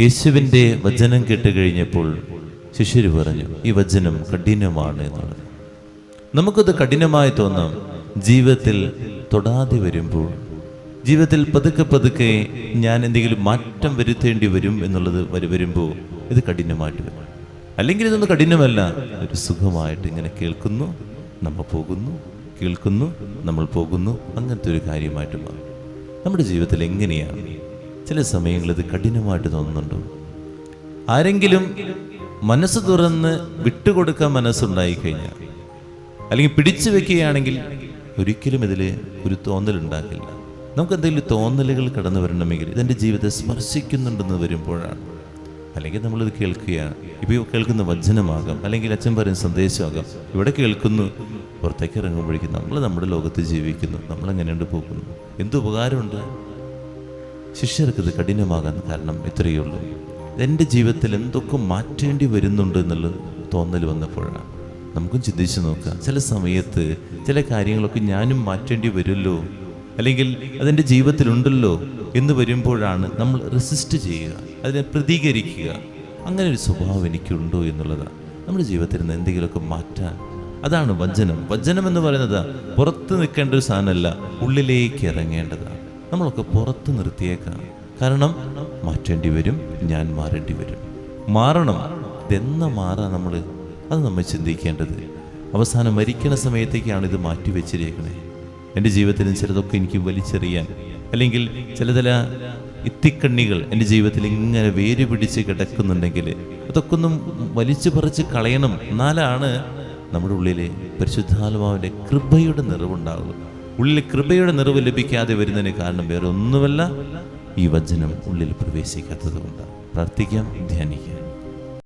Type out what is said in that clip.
യേശുവിൻ്റെ വചനം കേട്ട് കഴിഞ്ഞപ്പോൾ ശിഷ്യർ പറഞ്ഞു, ഈ വചനം കഠിനമാണ് എന്നുള്ളത്. നമുക്കത് കഠിനമായി തോന്നാം. ജീവിതത്തിൽ തൊടാതെ വരുമ്പോൾ, ജീവിതത്തിൽ പതുക്കെ പതുക്കെ ഞാൻ എന്തെങ്കിലും മാറ്റം വരുത്തേണ്ടി വരും എന്നുള്ളത് വരുമ്പോൾ ഇത് കഠിനമായിട്ട് വരും. അല്ലെങ്കിൽ ഇതൊന്നും കഠിനമല്ല, ഒരു സുഖമായിട്ട് ഇങ്ങനെ കേൾക്കുന്നു, നമ്മൾ പോകുന്നു, കേൾക്കുന്നു, നമ്മൾ പോകുന്നു, അങ്ങനത്തെ ഒരു കാര്യമായിട്ട് മാറും. നമ്മുടെ ജീവിതത്തിൽ എങ്ങനെയാണ് ചില സമയങ്ങളിൽ ഇത് കഠിനമായിട്ട് തോന്നുന്നുണ്ടോ? ആരെങ്കിലും മനസ്സ് തുറന്ന് വിട്ടുകൊടുക്കാൻ മനസ്സുണ്ടായി കഴിഞ്ഞാൽ, അല്ലെങ്കിൽ പിടിച്ചു വെക്കുകയാണെങ്കിൽ ഒരിക്കലും ഇതിൽ ഒരു തോന്നലുണ്ടാക്കില്ല. നമുക്ക് എന്തെങ്കിലും തോന്നലുകൾ കടന്നു വരണമെങ്കിൽ ഇതെൻ്റെ ജീവിതത്തെ സ്പർശിക്കുന്നുണ്ടെന്ന് വരുമ്പോഴാണ്. അല്ലെങ്കിൽ നമ്മളിത് കേൾക്കുകയാണ്, ഇപ്പോൾ കേൾക്കുന്ന വചനമാകാം, അല്ലെങ്കിൽ അച്ഛൻ പറയുന്ന സന്ദേശമാകാം, ഇവിടെ കേൾക്കുന്നു, പുറത്തേക്ക് ഇറങ്ങുമ്പോഴേക്കും നമ്മൾ നമ്മുടെ ലോകത്ത് ജീവിക്കുന്നു, നമ്മളെങ്ങനെയുണ്ട് പോകുന്നു, എന്ത് ഉപകാരമുണ്ട്? ശിഷ്യർക്കിത് കഠിനമാകാൻ കാരണം ഇത്രയേ ഉള്ളൂ, എൻ്റെ ജീവിതത്തിൽ എന്തൊക്കെ മാറ്റേണ്ടി വരുന്നുണ്ട് എന്നുള്ള തോന്നൽ വന്നപ്പോഴാണ്. നമുക്കും ചിന്തിച്ച് നോക്കാം, ചില സമയത്ത് ചില കാര്യങ്ങളൊക്കെ ഞാനും മാറ്റേണ്ടി വരുമല്ലോ, അല്ലെങ്കിൽ അതെൻ്റെ ജീവിതത്തിലുണ്ടല്ലോ എന്ന് വരുമ്പോഴാണ് നമ്മൾ റെസിസ്റ്റ് ചെയ്യുക, അതിനെ പ്രതികരിക്കുക. അങ്ങനെ ഒരു സ്വഭാവം എനിക്കുണ്ടോ എന്നുള്ളതാണ്. നമ്മുടെ ജീവിതത്തിൽ നിന്ന് എന്തെങ്കിലുമൊക്കെ മാറ്റാൻ, അതാണ് വചനം. വചനം എന്ന് പറയുന്നത് പുറത്ത് നിൽക്കേണ്ട ഒരു സാധനമല്ല, ഉള്ളിലേക്ക് ഇറങ്ങേണ്ടതാണ്. നമ്മളൊക്കെ പുറത്ത് നിർത്തിയേക്കാം. കാരണം മാറ്റേണ്ടി വരും, ഞാൻ മാറേണ്ടി വരും. മാറണം. ഇതെന്ന മാറാം നമ്മൾ, അത് നമ്മൾ ചിന്തിക്കേണ്ടത്. അവസാനം മരിക്കണ സമയത്തേക്കാണ് ഇത് മാറ്റി വെച്ചിരിക്കണേ. എൻ്റെ ജീവിതത്തിൽ ചിലതൊക്കെ എനിക്ക് വലിച്ചെറിയാൻ, അല്ലെങ്കിൽ ചില ഇത്തിക്കണ്ണികൾ എൻ്റെ ജീവിതത്തിൽ ഇങ്ങനെ വേര് പിടിച്ച് കിടക്കുന്നുണ്ടെങ്കിൽ അതൊക്കെ ഒന്നും വലിച്ചു പറിച്ച് കളയണം. എന്നാലാണ് നമ്മുടെ ഉള്ളിലെ പരിശുദ്ധാത്മാവിൻ്റെ കൃപയുടെ നിറവുണ്ടാവുള്ളൂ. ഉള്ളിൽ കൃപയുടെ നിറവ് ലഭിക്കാതെ വരുന്നതിന് കാരണം വേറെ ഒന്നുമല്ല, ഈ വചനം ഉള്ളിൽ പ്രവേശിക്കാത്തത് കൊണ്ടാണ്. പ്രാർത്ഥിക്കാം, ധ്യാനിക്കാം.